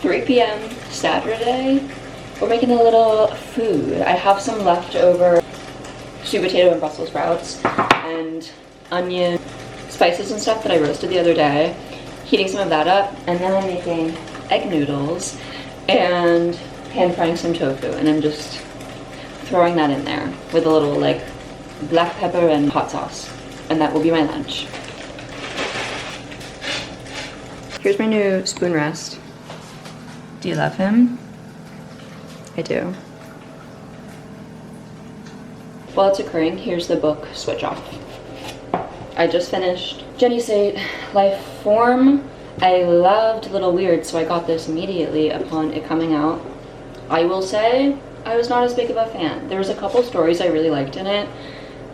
3 p.m. Saturday. We're making a little food. I have some leftover sweet potato and Brussels sprouts and onion, spices and stuff that I roasted the other day. Heating some of that up, and then I'm making egg noodles and pan frying some tofu, and I'm just throwing that in there with a little like black pepper and hot sauce, and that will be my lunch. Here's my new spoon rest. Do you love him? I do. While it's occurring, here's the book switch off. I just finished Jenny Sate Life Form. I loved Little Weird, so I got this immediately upon it coming out. I will say I was not as big of a fan. There was a couple stories I really liked in it,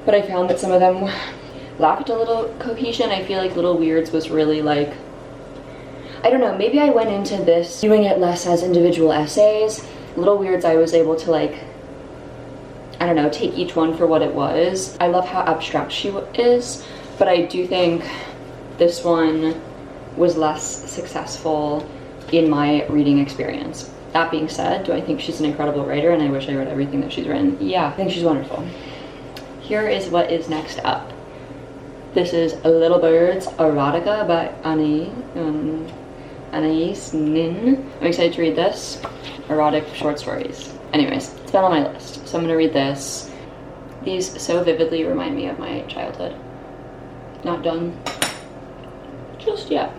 but I found that some of them lacked a little cohesion. I feel like Little Weirds was really like, I don't know, maybe I went into this doing it less as individual essays. Little Weirds I was able to like, I don't know, take each one for what it was. I love how abstract she is, but I do think this one was less successful in my reading experience. That being said, do I think she's an incredible writer and I wish I read everything that she's written? Yeah, I think she's wonderful. Here is what is next up. This is Little Birds Erotica by Anais Nin. I'm excited to read this. Erotic short stories. Anyways, it's been on my list, so I'm gonna read this. These so vividly remind me of my childhood. Not done just yet.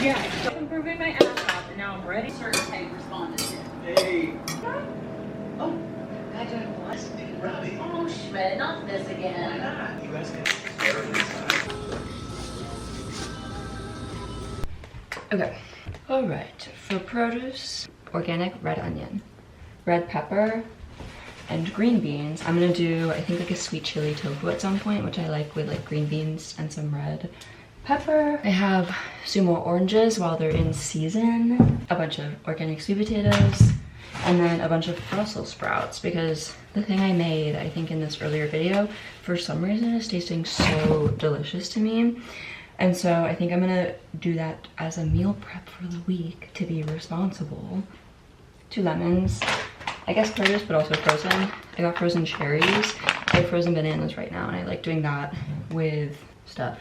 Yeah, I'm improving my ass off, and now I'm ready to start to take respondents in. Hey. Oh, I don't want to be Robbie. Oh, Schmidt, not this Why again. not? You guys can share inside. Okay. Alright, for produce, organic red onion, red pepper, and green beans. I'm gonna do, I think, like a sweet chili tofu at some point, which I like with like green beans and some red pepper. I have sumo oranges while they're in season, a bunch of organic sweet potatoes, and then a bunch of Brussels sprouts, because the thing I made, I think in this earlier video, for some reason is tasting so delicious to me. And so I think I'm gonna do that as a meal prep for the week to be responsible. 2 lemons, I guess produce, but also frozen. I got frozen cherries. I have frozen bananas right now, and I like doing that with stuff.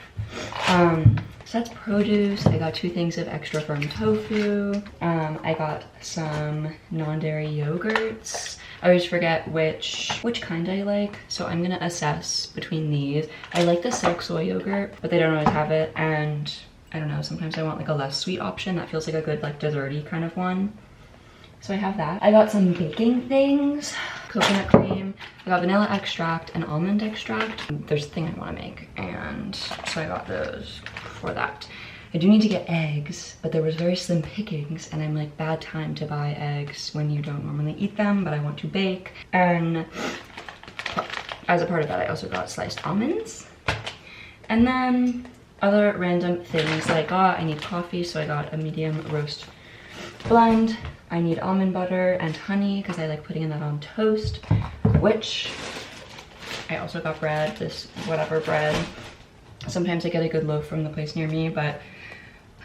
So that's produce. I got 2 things of extra firm tofu. I got some non-dairy yogurts. I always forget which kind I like, so I'm gonna assess between these. I like the silk soy yogurt, but they don't always have it, and I don't know, sometimes I want like a less sweet option that feels like a good like desserty kind of one. So I have that. I got some baking things, coconut cream. I got vanilla extract and almond extract. There's a thing I want to make, and so I got those for that. I do need to get eggs, but there was very slim pickings, and I'm like, bad time to buy eggs when you don't normally eat them, but I want to bake. And as a part of that, I also got sliced almonds. And then other random things that I got. I need coffee, so I got a medium roast blend. I need almond butter and honey because I like putting that on toast, which I also got bread, this whatever bread. Sometimes I get a good loaf from the place near me, but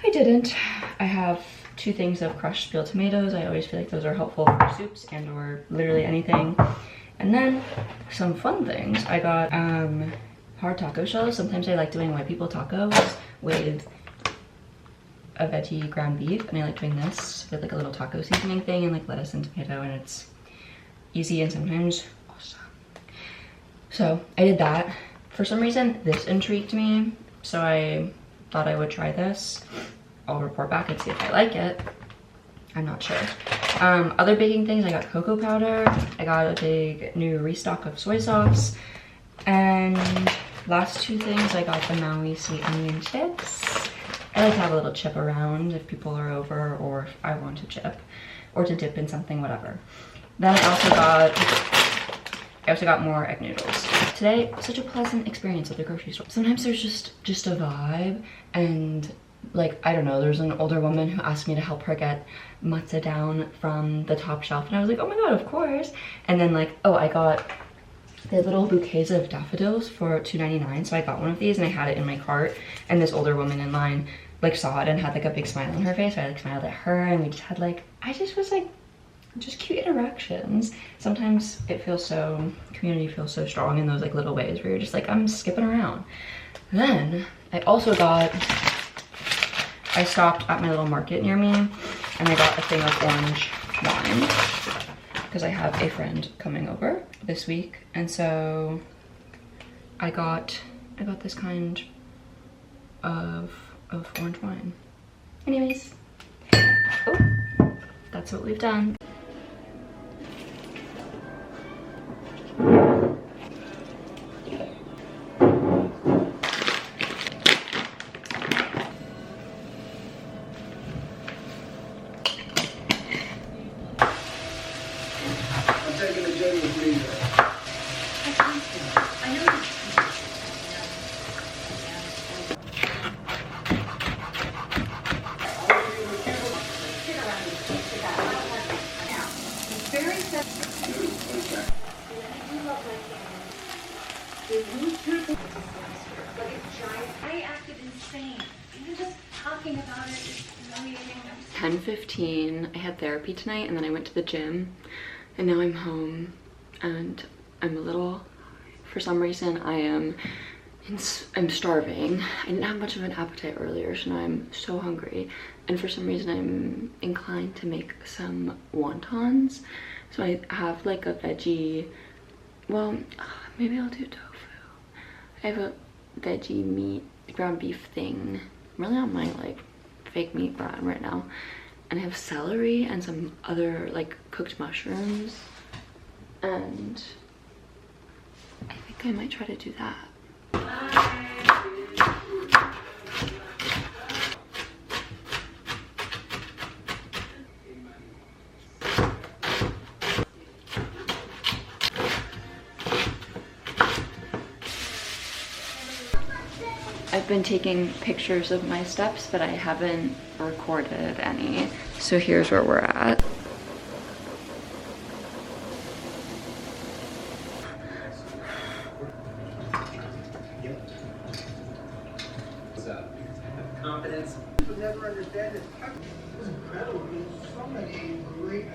I didn't. I have 2 things of crushed peeled tomatoes. I always feel like those are helpful for soups and or literally anything. And then some fun things. I got hard taco shells. Sometimes I like doing white people tacos with a veggie ground beef, and I like doing this with like a little taco seasoning thing and like lettuce and tomato, and it's easy and sometimes awesome. So I did that. For some reason this intrigued me, so I thought I would try this. I'll report back and see if I like it. I'm not sure. Other baking things, I got cocoa powder. I got a big new restock of soy sauce. And last 2 things, I got the Maui sweet onion chips. I like to have a little chip around if people are over or if I want to chip or to dip in something, whatever. Then I also got more egg noodles. Today, such a pleasant experience at the grocery store. Sometimes there's just a vibe, and like, I don't know, there's an older woman who asked me to help her get matzo down from the top shelf, and I was like, oh my god, of course. And then like, oh, I got They had little bouquets of daffodils for $2.99, so I got one of these and I had it in my cart, and this older woman in line like saw it and had like a big smile on her face, so I like smiled at her, and we just had like, I just was like, just cute interactions. Sometimes it feels so, community feels so strong in those like little ways where you're just like, I'm skipping around. Then I also got, I stopped at my little market near me and I got a thing of orange wine because I have a friend coming over this week, and so I got this kind of orange wine. Anyways, oh, that's what we've done. I acted insane. Even just talking about it is humiliating. 10:15. I had therapy tonight and then I went to the gym and now I'm home and I'm a little, for some reason I'm starving. I didn't have much of an appetite earlier, so now I'm so hungry, and for some reason I'm inclined to make some wontons. So I have like a veggie, well, maybe I'll do tofu. I have a veggie meat ground beef thing. I'm really on my like fake meat brand right now, and I have celery and some other like cooked mushrooms, and I think I might try to do that. I've been taking pictures of my steps, but I haven't recorded any. So here's where we're at. Confidence. You'll never understand it. It was incredible. There's so many great